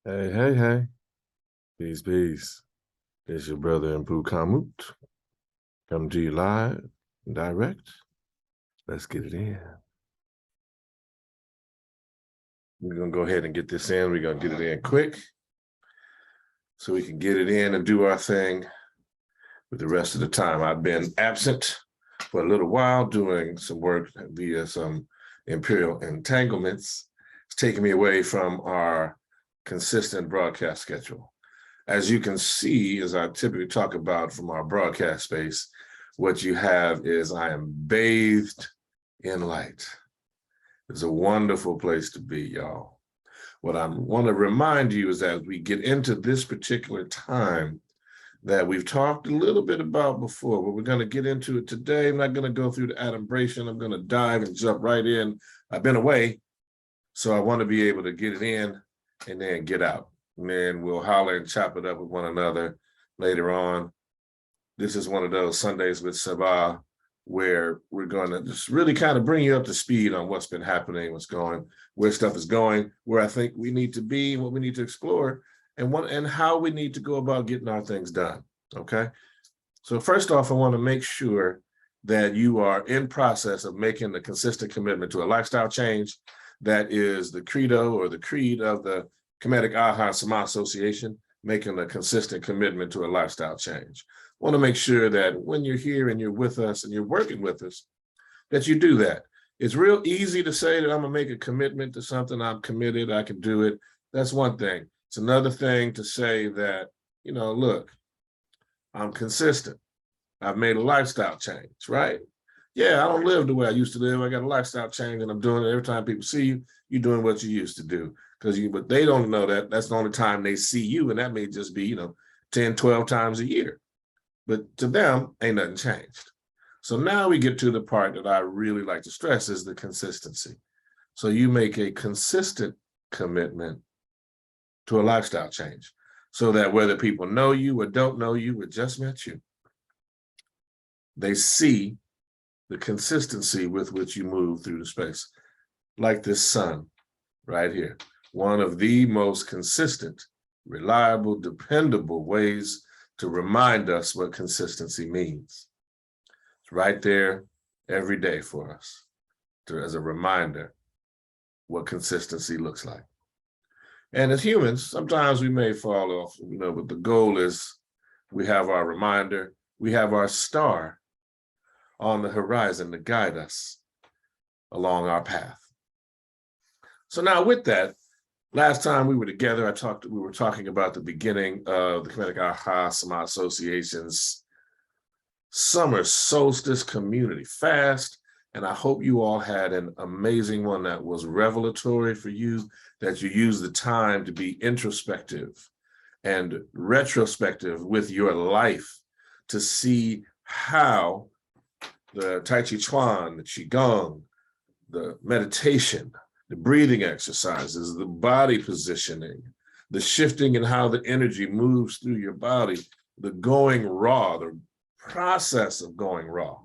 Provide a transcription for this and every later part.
Hey, hey, hey. Peace, peace. It's your brother Inpu Kamut. Coming to you live and direct. Let's get it in. We're going to go ahead and get this in. We're going to get it in quick so we can get it in and do our thing with the rest of the time. I've been absent for a little while doing some work via some imperial entanglements. It's taking me away from our consistent broadcast schedule. As you can see, as I typically talk about from our broadcast space, what you have is I am bathed in light. It's a wonderful place to be, y'all. What I want to remind you is that as we get into this particular time that we've talked a little bit about before, but we're going to get into it today. I'm not going to go through the adumbration. I'm going to dive and jump right in. I've been away, so I want to be able to get it in and then get out. And then we'll holler and chop it up with one another later on. This is one of those Sundays with Seba where we're going to just really kind of bring you up to speed on what's been happening, what's going, where stuff is going, where I think we need to be, what we need to explore, and how we need to go about getting our things done, okay? So first off, I want to make sure that you are in process of making the consistent commitment to a lifestyle change that is the credo or the creed of the Kemetic Sema Association, making a consistent commitment to a lifestyle change. I want to make sure that when you're here and you're with us and you're working with us, that you do that. It's real easy to say that I'm gonna make a commitment to something, I'm committed, I can do it. That's one thing. It's another thing to say that, look, I'm consistent. I've made a lifestyle change, right? Yeah, I don't live the way I used to live. I got a lifestyle change and I'm doing it every time people see you, you're doing what you used to do. But they don't know that that's the only time they see you. And that may just be, 10, 12 times a year. But to them, ain't nothing changed. So now we get to the part that I really like to stress is the consistency. So you make a consistent commitment to a lifestyle change so that whether people know you or don't know you or just met you, they see the consistency with which you move through the space. Like this sun right here, one of the most consistent, reliable, dependable ways to remind us what consistency means. It's right there every day for us as a reminder what consistency looks like. And as humans, sometimes we may fall off, but the goal is we have our reminder, we have our star on the horizon to guide us along our path. So now with that, last time we were together, we were talking about the beginning of the Kemetic Sema Association's summer solstice community fast. And I hope you all had an amazing one that was revelatory for you, that you used the time to be introspective and retrospective with your life to see how the Taijiquan, the Qigong, the meditation, the breathing exercises, the body positioning, the shifting in how the energy moves through your body, the going raw, the process of going raw,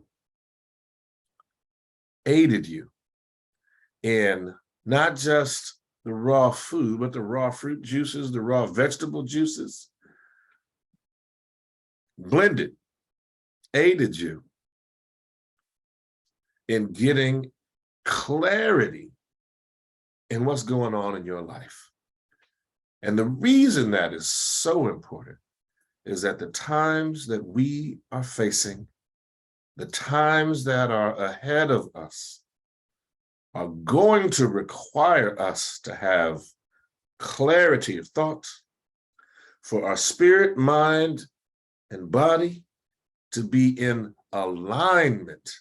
aided you in not just the raw food, but the raw fruit juices, the raw vegetable juices, blended, aided you in getting clarity in what's going on in your life. And the reason that is so important is that the times that we are facing, the times that are ahead of us, are going to require us to have clarity of thought for our spirit, mind, and body to be in alignment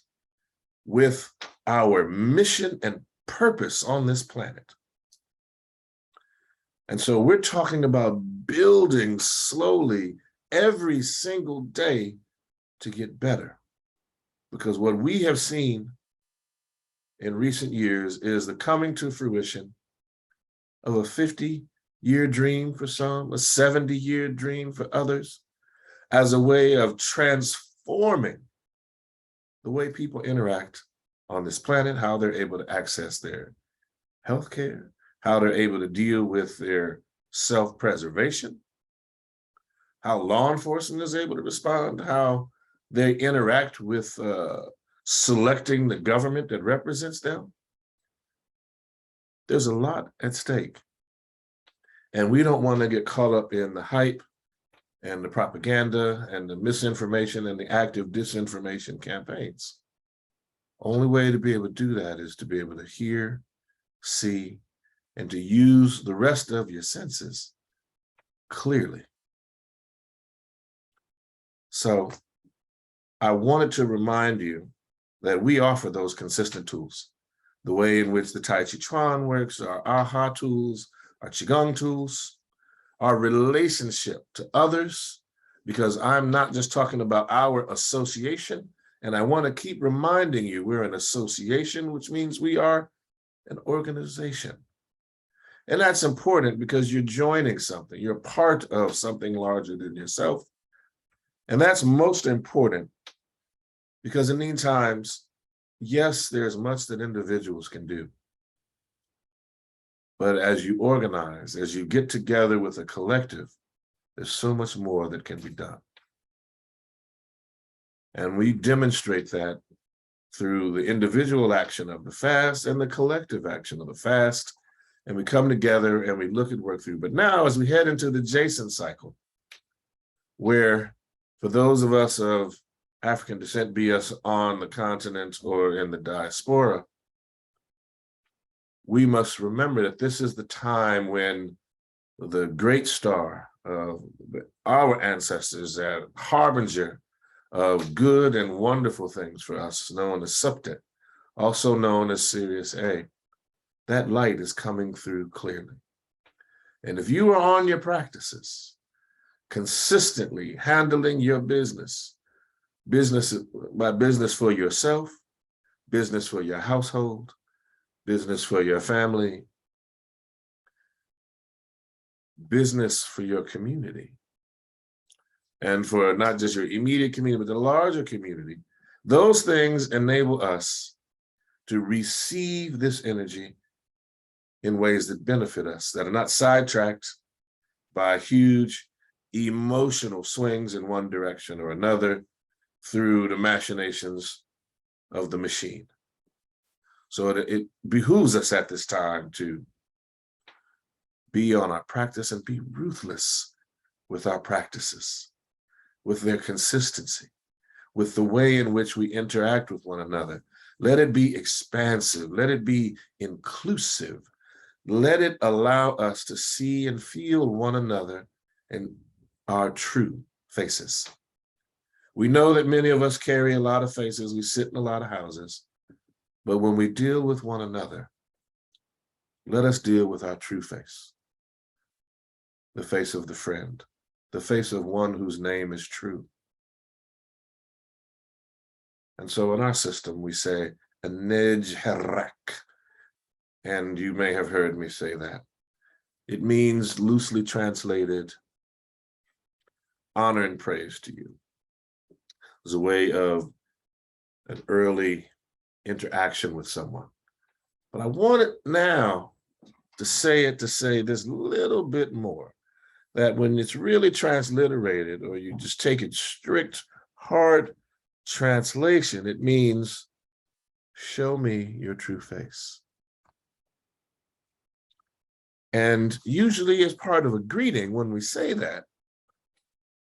with our mission and purpose on this planet. And so we're talking about building slowly every single day to get better. Because what we have seen in recent years is the coming to fruition of a 50-year dream for some, a 70-year dream for others, as a way of transforming the way people interact on this planet, how they're able to access their healthcare, how they're able to deal with their self-preservation, how law enforcement is able to respond, how they interact with selecting the government that represents them. There's a lot at stake. And we don't want to get caught up in the hype and the propaganda and the misinformation and the active disinformation campaigns. Only way to be able to do that is to be able to hear, see, and to use the rest of your senses clearly. So I wanted to remind you that we offer those consistent tools. The way in which the Taijiquan works, our AHA tools, our Qigong tools, our relationship to others, because I'm not just talking about our association, and I want to keep reminding you we're an association, which means we are an organization. And that's important because you're joining something, you're part of something larger than yourself. And that's most important because in these times, yes, there's much that individuals can do. But as you organize, as you get together with a collective, there's so much more that can be done. And we demonstrate that through the individual action of the fast and the collective action of the fast. And we come together and we look at work through. But now as we head into the Jason cycle, where for those of us of African descent, be us on the continent or in the diaspora, we must remember that this is the time when the great star of our ancestors, that harbinger of good and wonderful things for us, known as Subtet, also known as Sirius A, that light is coming through clearly. And if you are on your practices, consistently handling your business by business for yourself, business for your household, business for your family, business for your community, and for not just your immediate community, but the larger community, those things enable us to receive this energy in ways that benefit us, that are not sidetracked by huge emotional swings in one direction or another through the machinations of the machine. So it behooves us at this time to be on our practice and be ruthless with our practices, with their consistency, with the way in which we interact with one another. Let it be expansive, let it be inclusive, let it allow us to see and feel one another in our true faces. We know that many of us carry a lot of faces, we sit in a lot of houses, but when we deal with one another, let us deal with our true face, the face of the friend, the face of one whose name is true. And so in our system, we say, Anej Harak, and you may have heard me say that. It means, loosely translated, honor and praise to you. It's a way of an early interaction with someone. But I wanted now to say this little bit more, that when it's really transliterated, or you just take it strict, hard translation, it means, show me your true face. And usually as part of a greeting, when we say that,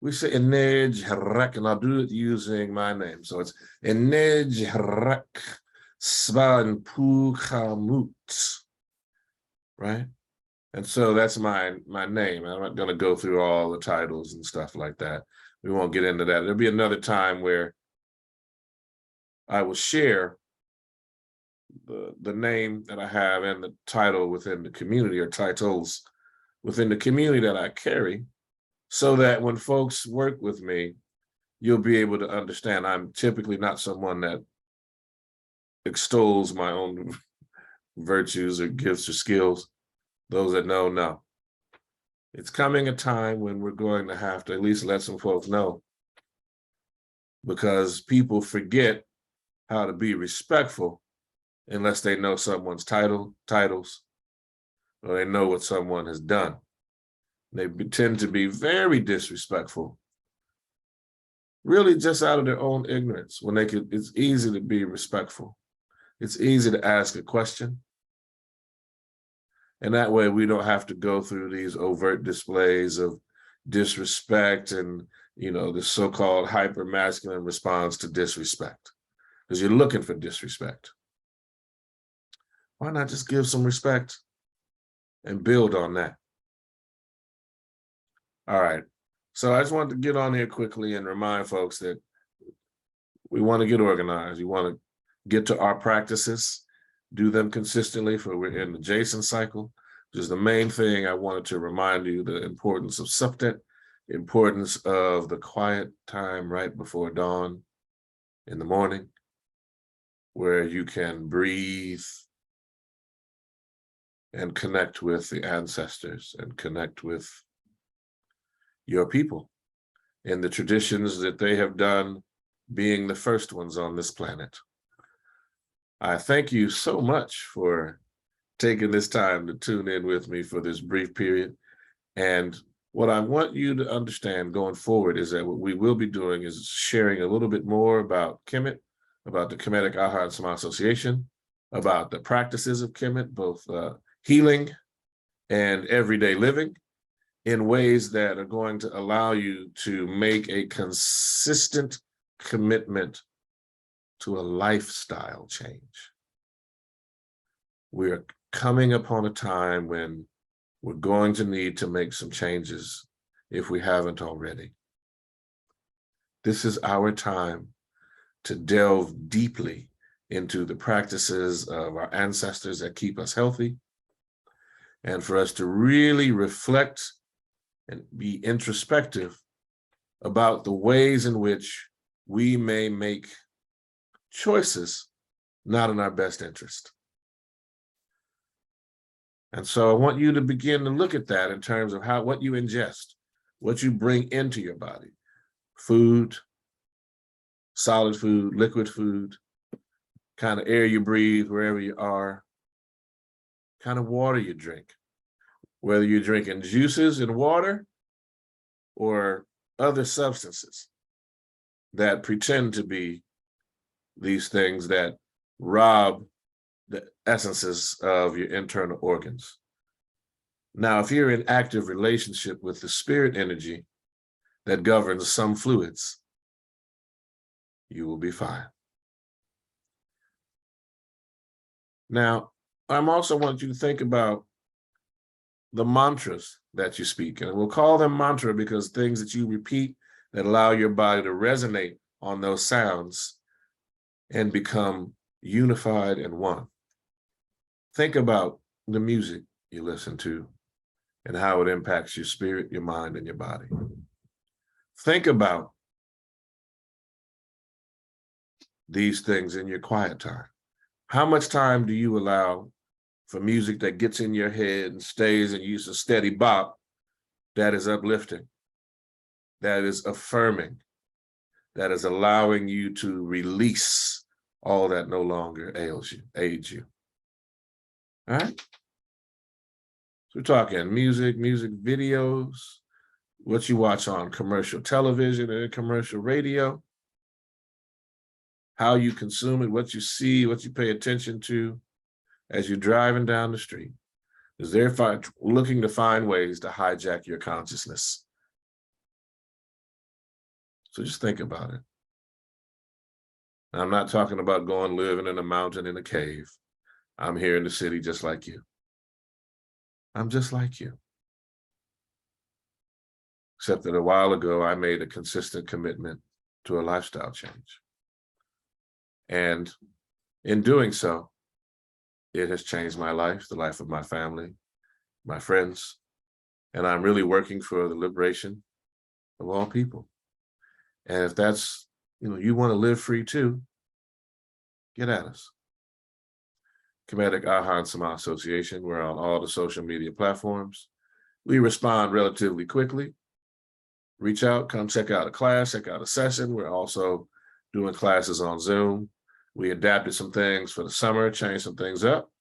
we say Enej Harak, and I'll do it using my name. So it's Enej Harak Seba Inpu Khamut, right? And so that's my name. I'm not going to go through all the titles and stuff like that. We won't get into that. There'll be another time where I will share the name that I have and the title within the community, or titles within the community that I carry, so that when folks work with me, you'll be able to understand I'm typically not someone that extols my own virtues or gifts or skills. Those that know, know. It's coming a time when we're going to have to at least let some folks know, because people forget how to be respectful unless they know someone's titles, or they know what someone has done. tend to be very disrespectful, really just out of their own ignorance, when it's easy to be respectful. It's easy to ask a question. And that way we don't have to go through these overt displays of disrespect and, the so-called hyper-masculine response to disrespect, because you're looking for disrespect. Why not just give some respect and build on that? All right. So I just wanted to get on here quickly and remind folks that we want to get organized. We want to get to our practices, do them consistently, for we're in the Jason cycle, which is the main thing I wanted to remind you, the importance of Subtet, importance of the quiet time right before dawn in the morning, where you can breathe and connect with the ancestors and connect with your people in the traditions that they have done, being the first ones on this planet. I thank you so much for taking this time to tune in with me for this brief period. And what I want you to understand going forward is that what we will be doing is sharing a little bit more about Kemet, about the Kemetic Aha and Sama Association, about the practices of Kemet, both healing and everyday living, in ways that are going to allow you to make a consistent commitment to a lifestyle change. We're coming upon a time when we're going to need to make some changes if we haven't already. This is our time to delve deeply into the practices of our ancestors that keep us healthy, and for us to really reflect and be introspective about the ways in which we may make choices not in our best interest. And so I want you to begin to look at that in terms of what you ingest, what you bring into your body: food, solid food, liquid food, kind of air you breathe wherever you are, kind of water you drink, whether you're drinking juices and water or other substances that pretend to be these things that rob the essences of your internal organs. Now, if you're in active relationship with the spirit energy that governs some fluids, you will be fine. Now, I'm also want you to think about the mantras that you speak, and we'll call them mantra because things that you repeat that allow your body to resonate on those sounds and become unified and one. Think about the music you listen to and how it impacts your spirit, your mind, and your body. Think about these things in your quiet time. How much time do you allow for music that gets in your head and stays and uses a steady bop that is uplifting, that is affirming, that is allowing you to release all that no longer aids you? All right? So we're talking music videos, what you watch on commercial television and commercial radio, how you consume it, what you see, what you pay attention to as you're driving down the street. Is they're looking to find ways to hijack your consciousness. So just think about it. I'm not talking about going living in a mountain in a cave. I'm here in the city just like you. I'm just like you. Except that a while ago, I made a consistent commitment to a lifestyle change. And in doing so, it has changed my life, the life of my family, my friends, and I'm really working for the liberation of all people. And if that's, you want to live free too, get at us. Kemetic Aha and Sama Association, we're on all the social media platforms. We respond relatively quickly. Reach out, come check out a class, check out a session. We're also doing classes on Zoom. We adapted some things for the summer, changed some things up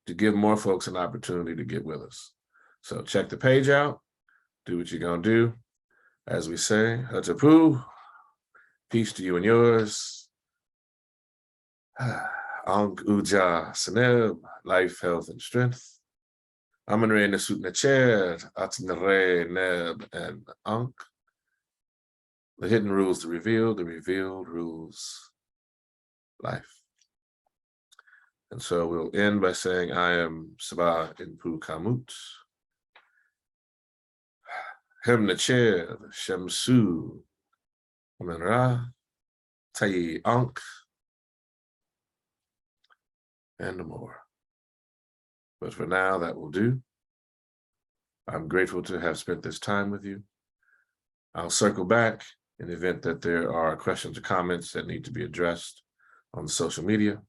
to give more folks an opportunity to get with us. So check the page out. Do what you're gonna do. As we say, Hatapu, peace to you and yours. Ankh Uja Seneb, life, health, and strength. Amanre Nesut Necher, Atnare Neb, and Ankh. The hidden rules the revealed rules life. And so we'll end by saying, I am Seba Inpu Kamut. Hem Necher, Shemsu, Amenra, Tai Ankh, and more. But for now, that will do. I'm grateful to have spent this time with you. I'll circle back in the event that there are questions or comments that need to be addressed on social media.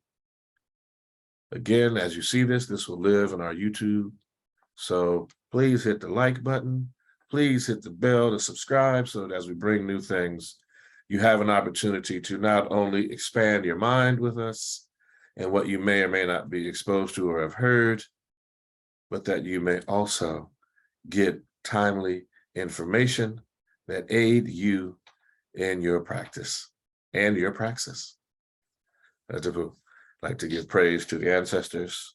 Again, as you see this, this will live on our YouTube. So please hit the like button. Please hit the bell to subscribe so that as we bring new things, you have an opportunity to not only expand your mind with us and what you may or may not be exposed to or have heard, but that you may also get timely information that aid you in your practice and your praxis. I'd like to give praise to the ancestors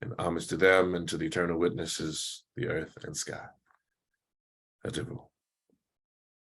and homage to them and to the eternal witnesses, the earth and sky. Adieu.